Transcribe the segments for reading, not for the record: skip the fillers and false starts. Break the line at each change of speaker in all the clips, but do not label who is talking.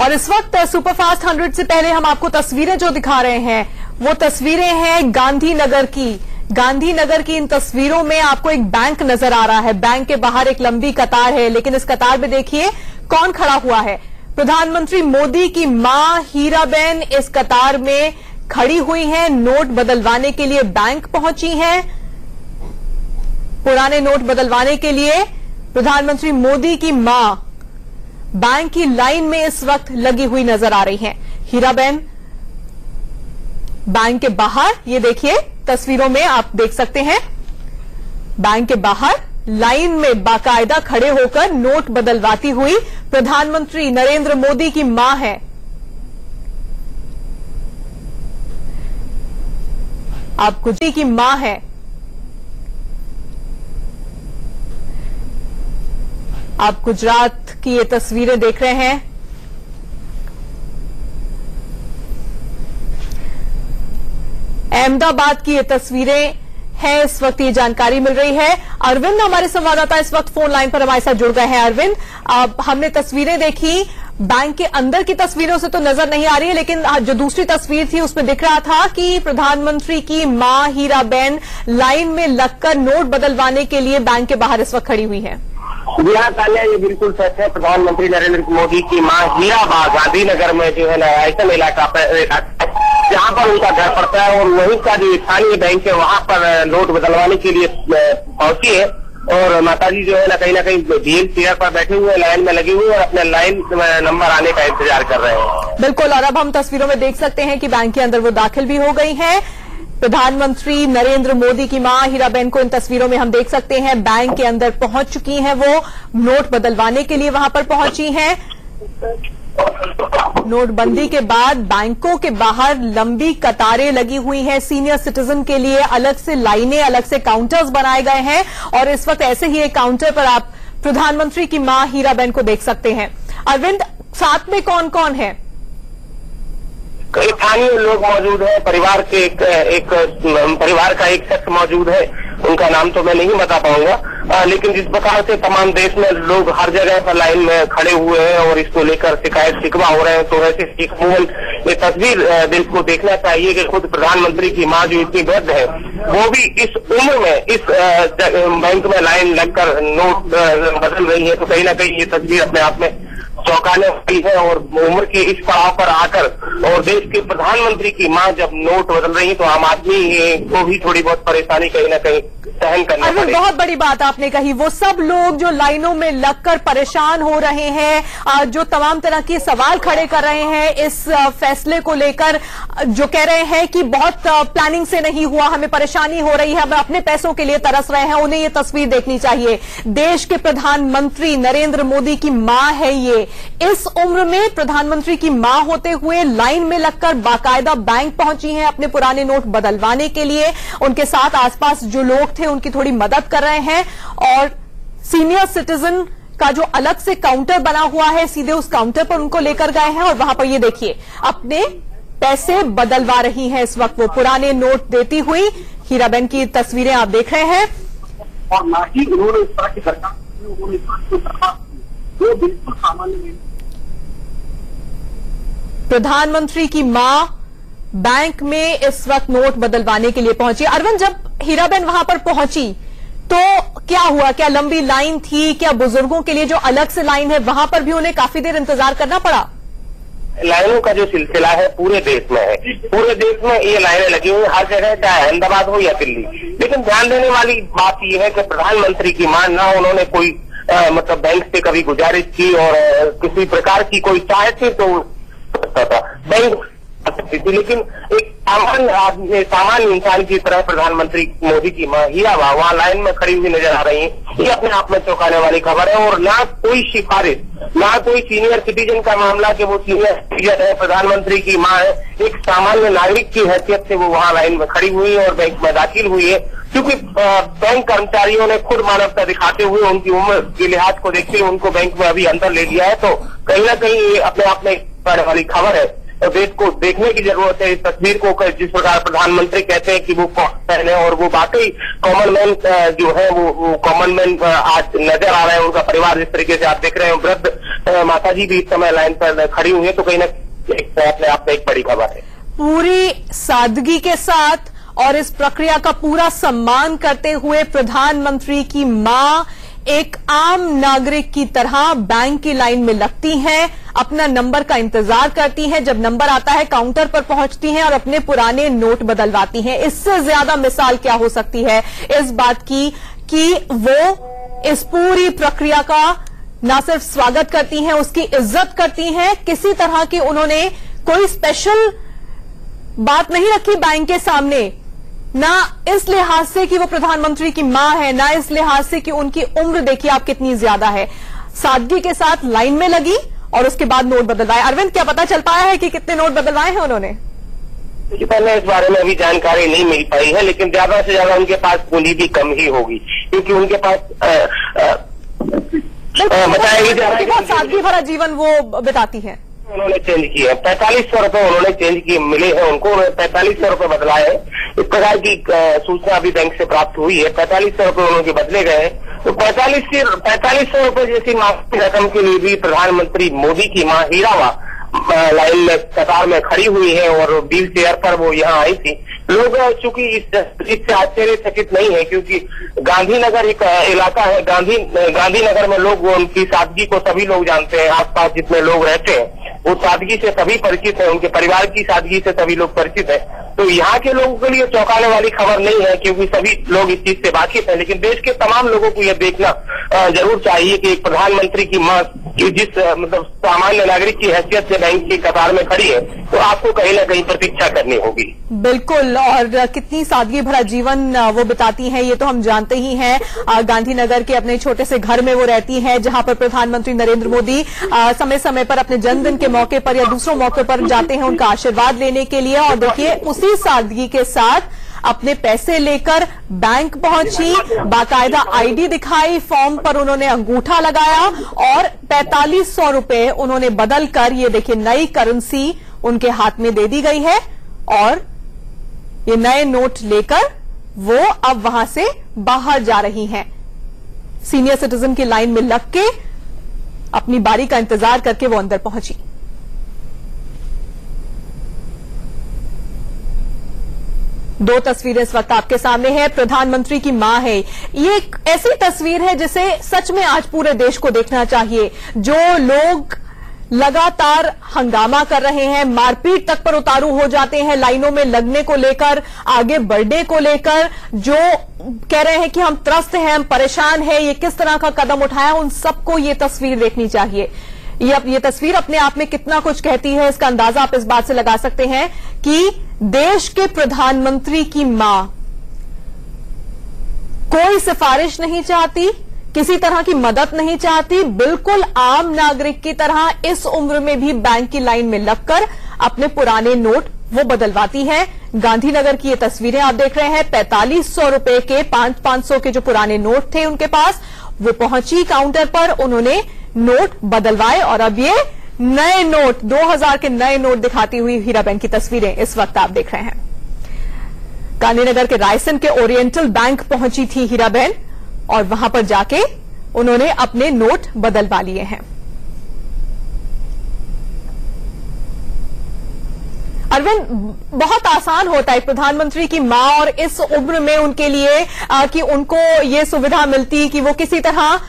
और इस वक्त सुपरफास्ट 100 से पहले हम आपको तस्वीरें जो दिखा रहे हैं वो तस्वीरें हैं गांधीनगर की। गांधीनगर की इन तस्वीरों में आपको एक बैंक नजर आ रहा है। बैंक के बाहर एक लंबी कतार है, लेकिन इस कतार में देखिए कौन खड़ा हुआ है। प्रधानमंत्री मोदी की मां हीराबेन इस कतार में खड़ी हुई हैं। नोट बदलवाने के लिए बैंक पहुंची हैं। पुराने नोट बदलवाने के लिए प्रधानमंत्री मोदी की मां बैंक की लाइन में इस वक्त लगी हुई नजर आ रही हैं। हीराबेन बैंक के बाहर, ये देखिए तस्वीरों में आप देख सकते हैं, बैंक के बाहर लाइन में बाकायदा खड़े होकर नोट बदलवाती हुई प्रधानमंत्री नरेंद्र मोदी की मां है। आप गुजरात की मां है। आप गुजरात की ये तस्वीरें देख रहे हैं। अहमदाबाद की ये तस्वीरें हैं। इस वक्त ये जानकारी मिल रही है। अरविंद हमारे संवाददाता इस वक्त फोन लाइन पर हमारे साथ जुड़ गए हैं। अरविंद, हमने तस्वीरें देखी, बैंक के अंदर की तस्वीरों से तो नजर नहीं आ रही है, लेकिन जो दूसरी तस्वीर थी उसमें दिख रहा था कि प्रधानमंत्री की मां हीराबेन लाइन में लगकर नोट बदलवाने के लिए बैंक के बाहर इस वक्त खड़ी हुई है।
जी हाँ तान्या, ये बिल्कुल सच है। प्रधानमंत्री नरेंद्र मोदी की मां हीराबाग गांधीनगर में जो है ना ऐसा इलाका जहाँ पर उनका घर पड़ता है, और वहीं का जो स्थानीय बैंक है वहाँ पर नोट बदलवाने के लिए पहुंची है। और माताजी जो है ना कहीं डीएल चेयर पर बैठे हुए लाइन में लगे हुए और अपने लाइन नंबर आने का इंतजार कर रहे हैं।
बिल्कुल, और अब हम तस्वीरों में देख सकते हैं कि बैंक के अंदर वो दाखिल भी हो गई हैं। प्रधानमंत्री नरेंद्र मोदी की मां हीराबेन को इन तस्वीरों में हम देख सकते हैं। बैंक के अंदर पहुंच चुकी हैं, वो नोट बदलवाने के लिए वहां पर पहुंची हैं। नोटबंदी के बाद बैंकों के बाहर लंबी कतारें लगी हुई हैं। सीनियर सिटीजन के लिए अलग से लाइनें, अलग से काउंटर्स बनाए गए हैं, और इस वक्त ऐसे ही एक काउंटर पर आप प्रधानमंत्री की मां हीराबेन को देख सकते हैं। अरविंद, साथ में कौन कौन है?
कई स्थानीय लोग मौजूद हैं। परिवार के परिवार का एक शख्स मौजूद है, उनका नाम तो मैं नहीं बता पाऊंगा, लेकिन जिस प्रकार से तमाम देश में लोग हर जगह पर लाइन में खड़े हुए हैं और इसको लेकर शिकायत शिकवा हो रहे हैं, तो ऐसे ये तस्वीर दिल को देखना चाहिए कि खुद प्रधानमंत्री की मां जो इतनी वृद्ध है, वो भी इस उम्र में इस बैंक में लाइन लगकर नोट बदल रही है। तो कहीं ना कहीं ये तस्वीर अपने आप में चौंकाने वाली है। और उम्र के इस पड़ाव पर आकर और देश के प्रधानमंत्री की मां जब नोट बदल रही है, तो आम आदमी को भी थोड़ी बहुत परेशानी कहीं ना कहीं सहन करना पड़ेगी।
बहुत बड़ी बात आपने कही। वो सब लोग जो लाइनों में लगकर परेशान हो रहे हैं, जो तमाम तरह के सवाल खड़े कर रहे हैं इस फैसले को लेकर, जो कह रहे हैं कि बहुत प्लानिंग से नहीं हुआ, हमें परेशानी हो रही है, हम अपने पैसों के लिए तरस रहे हैं, उन्हें ये तस्वीर देखनी चाहिए। देश के प्रधानमंत्री नरेंद्र मोदी की मां है ये। इस उम्र में प्रधानमंत्री की मां होते हुए लाइन में लगकर बाकायदा बैंक पहुंची हैं अपने पुराने नोट बदलवाने के लिए। उनके साथ आसपास जो लोग थे उनकी थोड़ी मदद कर रहे हैं, और सीनियर सिटीजन का जो अलग से काउंटर बना हुआ है, सीधे उस काउंटर पर उनको लेकर गए हैं, और वहां पर ये देखिए अपने पैसे बदलवा रही हैं इस वक्त। वो पुराने नोट देती हुई हीराबेन की तस्वीरें आप देख रहे हैं।
और ना ही उन्होंने इस तरह की सरकार वो बिल्कुल सामान्य नहीं।
प्रधानमंत्री की मां बैंक में इस वक्त नोट बदलवाने के लिए पहुंची। अरविंद, जब हीराबेन वहां पर पहुंची तो क्या हुआ? क्या लंबी लाइन थी? क्या बुजुर्गों के लिए जो अलग से लाइन है वहां पर भी उन्हें काफी देर इंतजार करना पड़ा?
लाइनों का जो सिलसिला है पूरे देश में है। पूरे देश में ये लाइनें लगी हुई हर जगह, चाहे अहमदाबाद हो या दिल्ली। लेकिन ध्यान देने वाली बात यह है कि प्रधानमंत्री की मां ना उन्होंने कोई मतलब बैंक से कभी गुजारिश की और किसी प्रकार की कोई चाहे थी तो था बैंक, लेकिन एक सामान्य इंसान की तरह प्रधानमंत्री मोदी की मां हीराबा वहाँ लाइन में खड़ी हुई नजर आ रही है। ये अपने आप में चौंकाने वाली खबर है। और ना कोई सिफारिश, ना कोई सीनियर सिटीजन का मामला कि वो सीनियर सिटीजन है, प्रधानमंत्री की मां है, एक सामान्य नागरिक की हैसियत से वो वहाँ लाइन में खड़ी हुई है और बैंक में दाखिल हुई है। क्योंकि बैंक कर्मचारियों ने खुद मानवता दिखाते हुए उनकी उम्र के लिहाज को देखते हुए उनको बैंक में अभी अंदर ले लिया है। तो कहीं ना कहीं ये अपने आप में पड़ने वाली खबर है तो देश को देखने की जरूरत है इस तस्वीर को। जिस प्रकार प्रधानमंत्री कहते हैं कि वो पहले, और वो वाकई कॉमन मैन जो है वो कॉमन मैन आज नजर आ रहे हैं। उनका परिवार जिस तरीके से आप देख रहे हैं, वृद्ध माता जी भी इस समय लाइन पर खड़ी हुई है, तो कहीं ना अपने आप में एक बड़ी खबर है।
पूरी सादगी के साथ और इस प्रक्रिया का पूरा सम्मान करते हुए प्रधानमंत्री की मां एक आम नागरिक की तरह बैंक की लाइन में लगती हैं, अपना नंबर का इंतजार करती हैं, जब नंबर आता है काउंटर पर पहुंचती हैं और अपने पुराने नोट बदलवाती हैं। इससे ज्यादा मिसाल क्या हो सकती है इस बात की कि वो इस पूरी प्रक्रिया का न सिर्फ स्वागत करती हैं, उसकी इज्जत करती हैं। किसी तरह की उन्होंने कोई स्पेशल बात नहीं रखी बैंक के सामने, ना इस लिहाज से कि वो प्रधानमंत्री की मां है, ना इस लिहाज से कि उनकी उम्र देखिए आप कितनी ज्यादा है। सादगी के साथ लाइन में लगी और उसके बाद नोट बदलवाए। अरविंद, क्या पता चल पाया है कि कितने नोट बदलवाए हैं उन्होंने?
पहले इस बारे में अभी जानकारी नहीं मिल पाई है, लेकिन ज्यादा से ज्यादा उनके पास पूंजी भी कम ही होगी, क्योंकि उनके पास बताया जा रहा है
बहुत सादगी भरा जीवन वो बिताती है।
उन्होंने चेंज किए 4500 रुपए उन्होंने चेंज किए मिले हैं उनको, 4500 रुपए बदलाए हैं। इस प्रकार की सूचना अभी बैंक से प्राप्त हुई है। 4500 रुपए उन्होंने बदले गए हैं। तो 4500 रुपए जैसी मासिक रकम के लिए भी प्रधानमंत्री मोदी की मां हीरावा लाइन में कतार में खड़ी हुई है और व्हील चेयर पर वो यहाँ आई थी। लोग चूंकि इससे आश्चर्यचकित नहीं है, क्योंकि गांधीनगर एक इलाका है, गांधीनगर में लोग उनकी सादगी को सभी लोग जानते हैं। आसपास जितने लोग रहते हैं वो सादगी से सभी परिचित है, उनके परिवार की सादगी से सभी लोग परिचित है। तो यहाँ के लोगों के लिए चौंकाने वाली खबर नहीं है, क्योंकि सभी लोग इस चीज से वाकिफ है। लेकिन देश के तमाम लोगों को यह देखना जरूर चाहिए कि एक प्रधानमंत्री की मां जिस मतलब सामान्य नागरिक की हैसियत से बैंक की कतार में खड़ी है, तो आपको कहीं ना कहीं प्रतीक्षा करनी होगी।
बिल्कुल, और कितनी सादगी भरा जीवन वो बिताती हैं ये तो हम जानते ही हैं। गांधीनगर के अपने छोटे से घर में वो रहती हैं, जहां पर प्रधानमंत्री नरेंद्र मोदी समय समय पर अपने जन्मदिन के मौके पर या दूसरों मौके पर जाते हैं उनका आशीर्वाद लेने के लिए। और देखिए उसी सादगी के साथ अपने पैसे लेकर बैंक पहुंची, बाकायदा आईडी दिखाई, फॉर्म पर उन्होंने अंगूठा लगाया और 4500 रुपए उन्होंने बदलकर ये देखिए नई करेंसी उनके हाथ में दे दी गई है और ये नए नोट लेकर वो अब वहां से बाहर जा रही हैं। सीनियर सिटीजन की लाइन में लग के अपनी बारी का इंतजार करके वो अंदर पहुंची। दो तस्वीरें इस वक्त आपके सामने हैं। प्रधानमंत्री की मां है, ये एक ऐसी तस्वीर है जिसे सच में आज पूरे देश को देखना चाहिए। जो लोग लगातार हंगामा कर रहे हैं, मारपीट तक पर उतारू हो जाते हैं लाइनों में लगने को लेकर, आगे बढ़ने को लेकर, जो कह रहे हैं कि हम त्रस्त हैं, हम परेशान हैं, ये किस तरह का कदम उठाया, उन सबको ये तस्वीर देखनी चाहिए। ये तस्वीर अपने आप में कितना कुछ कहती है, इसका अंदाजा आप इस बात से लगा सकते हैं कि देश के प्रधानमंत्री की मां कोई सिफारिश नहीं चाहती, किसी तरह की मदद नहीं चाहती, बिल्कुल आम नागरिक की तरह इस उम्र में भी बैंक की लाइन में लगकर अपने पुराने नोट वो बदलवाती हैं। गांधीनगर की ये तस्वीरें आप देख रहे हैं। 4500 रुपए के 500 के जो पुराने नोट थे उनके पास, वो पहुंची काउंटर पर, उन्होंने नोट बदलवाए और अब ये नए नोट 2000 के नए नोट दिखाती हुई हीराबेन की तस्वीरें इस वक्त आप देख रहे हैं। गांधीनगर के रायसन के ओरिएंटल बैंक पहुंची थी हीराबेन और वहां पर जाके उन्होंने अपने नोट बदलवा लिए हैं। अरविंद, बहुत आसान होता है प्रधानमंत्री की मां और इस उम्र में उनके लिए कि उनको ये सुविधा मिलती कि वो किसी तरह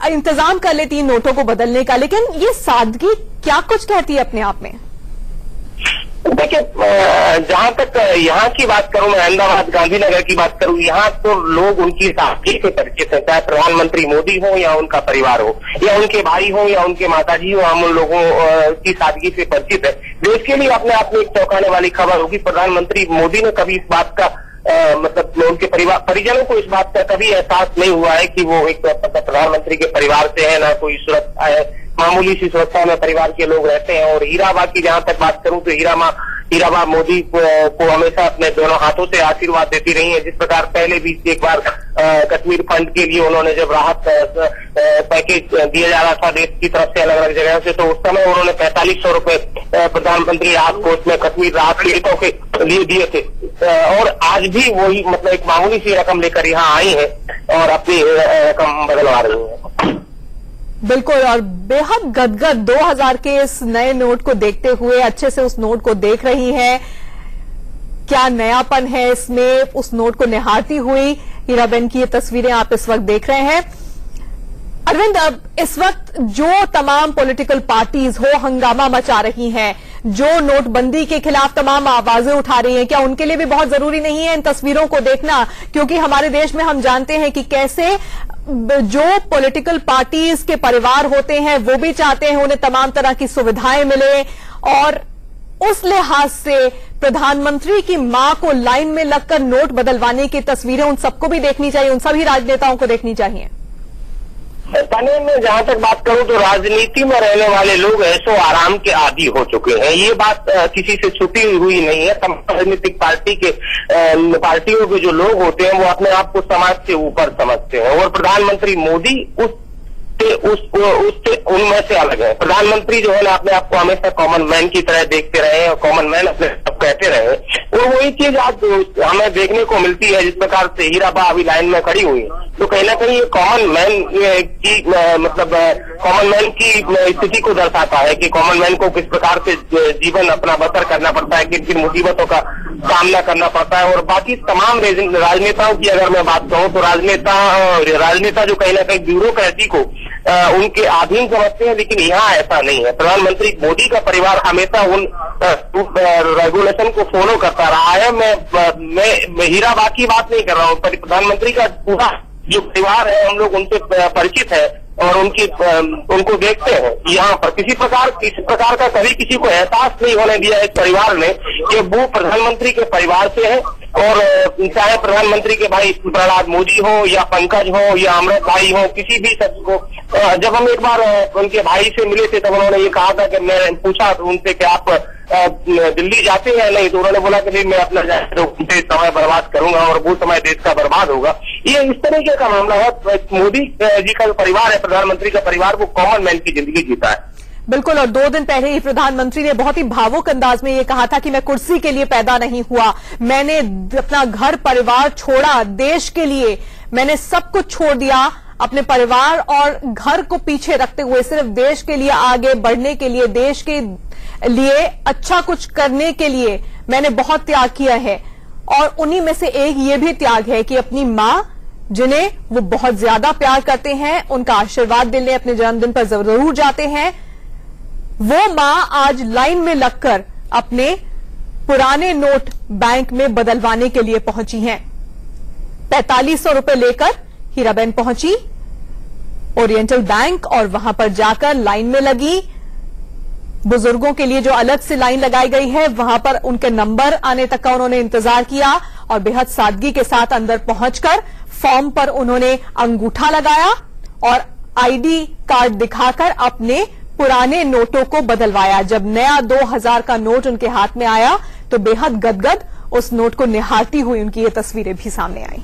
इंतजाम कर लेती नोटों को बदलने का, लेकिन ये सादगी क्या कुछ कहती है अपने आप में?
देखिए, जहां तक यहाँ की बात करूं, मैं अहमदाबाद गांधीनगर की बात करूं, यहाँ तो लोग उनकी सादगी से परिचित है, चाहे प्रधानमंत्री मोदी हो या उनका परिवार हो या उनके भाई हो या उनके माताजी हो, हम उन लोगों की सादगी से परिचित है। देश के लिए अपने आप में एक चौंकाने वाली खबर होगी। प्रधानमंत्री मोदी ने कभी इस बात का मतलब उनके परिजनों को इस बात का कभी एहसास नहीं हुआ है कि वो एक प्रधानमंत्री के परिवार से है, ना कोई सुरक्षा है, मामूली सी सुरक्षा में परिवार के लोग रहते हैं। और हीराबा की जहां तक बात करूं तो हीराबा मोदी को हमेशा अपने दोनों हाथों से आशीर्वाद देती रही है। जिस प्रकार पहले भी एक बार कश्मीर फंड के लिए उन्होंने जब राहत पैकेज दिया जा रहा था देश की तरफ से अलग अलग जगहों से, तो उस समय उन्होंने 4500 रुपए प्रधानमंत्री राहत कोष में कश्मीर राहत पीड़ितों के लिए दिए थे। और आज भी वही मतलब एक मामूली सी रकम लेकर यहाँ आई है और अपनी रकम बदलवा रही है।
बिल्कुल, और बेहद गदगद 2000 के इस नए नोट को देखते हुए अच्छे से उस नोट को देख रही है। क्या नयापन है इसमें, उस नोट को निहारती हुई हीराबेन की ये तस्वीरें आप इस वक्त देख रहे हैं। अरविंद, अब इस वक्त जो तमाम पॉलिटिकल पार्टीज हो हंगामा मचा रही हैं, जो नोटबंदी के खिलाफ तमाम आवाजें उठा रही हैं, क्या उनके लिए भी बहुत जरूरी नहीं है इन तस्वीरों को देखना? क्योंकि हमारे देश में हम जानते हैं कि कैसे जो पॉलिटिकल पार्टीज के परिवार होते हैं वो भी चाहते हैं उन्हें तमाम तरह की सुविधाएं मिले, और उस लिहाज से प्रधानमंत्री की मां को लाइन में लगकर नोट बदलवाने की तस्वीरें उन सबको भी देखनी चाहिए, उन सभी राजनेताओं को देखनी चाहिए।
ताने में जहां तक बात करूं तो राजनीति में रहने वाले लोग ऐसो आराम के आदी हो चुके हैं। ये बात किसी से छुपी हुई नहीं है। तमाम राजनीतिक पार्टियों के जो लोग होते हैं वो अपने आप को समाज से ऊपर समझते हैं, और प्रधानमंत्री मोदी उससे उनमें से अलग है। प्रधानमंत्री जो है ना अपने आप को हमेशा कॉमन मैन की तरह देखते रहे और कॉमन मैन अपने आप कहते रहे, और वही चीज आज हमें देखने को मिलती है। जिस प्रकार से हीराबा अभी लाइन में खड़ी हुई है, तो कहीं ना कहीं ये कॉमन मैन की मतलब कॉमन मैन की स्थिति को दर्शाता है कि कॉमन मैन को किस प्रकार से जीवन अपना बसर करना पड़ता है, किन किन मुसीबतों का सामना करना पड़ता है। और बाकी तमाम राजनेताओं की अगर मैं बात कहूं तो राजनेता जो कहीं ना कहीं ब्यूरोक्रेसी को उनके अधीन समझते हैं, लेकिन यहाँ ऐसा नहीं है। प्रधानमंत्री मोदी का परिवार हमेशा उन रेगुलेशन को फॉलो करता रहा है। मैं हीराबा की बात नहीं कर रहा हूँ, प्रधानमंत्री का पूरा जो परिवार है हम लोग उनसे परिचित है और उनको देखते हैं। यहाँ पर किसी प्रकार का कभी किसी को एहसास नहीं होने दिया इस परिवार ने कि वो प्रधानमंत्री के परिवार से है। और चाहे प्रधानमंत्री के भाई प्रहलाद मोदी हो या पंकज हो या अमृत भाई हो, किसी भी शख्स को, जब हम एक बार उनके भाई से मिले थे तब उन्होंने ये कहा था कि मैं पूछा उनसे कि आप दिल्ली जाते हैं नहीं, तो उन्होंने बोला कि नहीं मैं अपना उनसे समय बर्बाद करूंगा और वो समय देश का बर्बाद होगा। ये इस तरीके का मामला है। मोदी जी का परिवार है, प्रधानमंत्री का परिवार, वो कॉमन मैन की जिंदगी जीता है।
बिल्कुल, और 2 दिन पहले ही प्रधानमंत्री ने बहुत ही भावुक अंदाज में ये कहा था कि मैं कुर्सी के लिए पैदा नहीं हुआ, मैंने अपना घर परिवार छोड़ा देश के लिए, मैंने सब कुछ छोड़ दिया अपने परिवार और घर को पीछे रखते हुए सिर्फ देश के लिए आगे बढ़ने के लिए, देश के लिए अच्छा कुछ करने के लिए मैंने बहुत त्याग किया है। और उन्हीं में से एक ये भी त्याग है कि अपनी मां, जिन्हें वो बहुत ज्यादा प्यार करते हैं, उनका आशीर्वाद लेने अपने जन्मदिन पर जरूर जाते हैं, वो मां आज लाइन में लगकर अपने पुराने नोट बैंक में बदलवाने के लिए पहुंची हैं। 4500 रुपए लेकर हीराबेन पहुंची ओरिएंटल बैंक और वहां पर जाकर लाइन में लगी। बुजुर्गों के लिए जो अलग से लाइन लगाई गई है वहां पर उनके नंबर आने तक का उन्होंने इंतजार किया और बेहद सादगी के साथ अंदर पहुंचकर फॉर्म पर उन्होंने अंगूठा लगाया और आईडी कार्ड दिखाकर अपने पुराने नोटों को बदलवाया। जब नया 2000 का नोट उनके हाथ में आया तो बेहद गदगद उस नोट को निहारती हुई उनकी ये तस्वीरें भी सामने आई।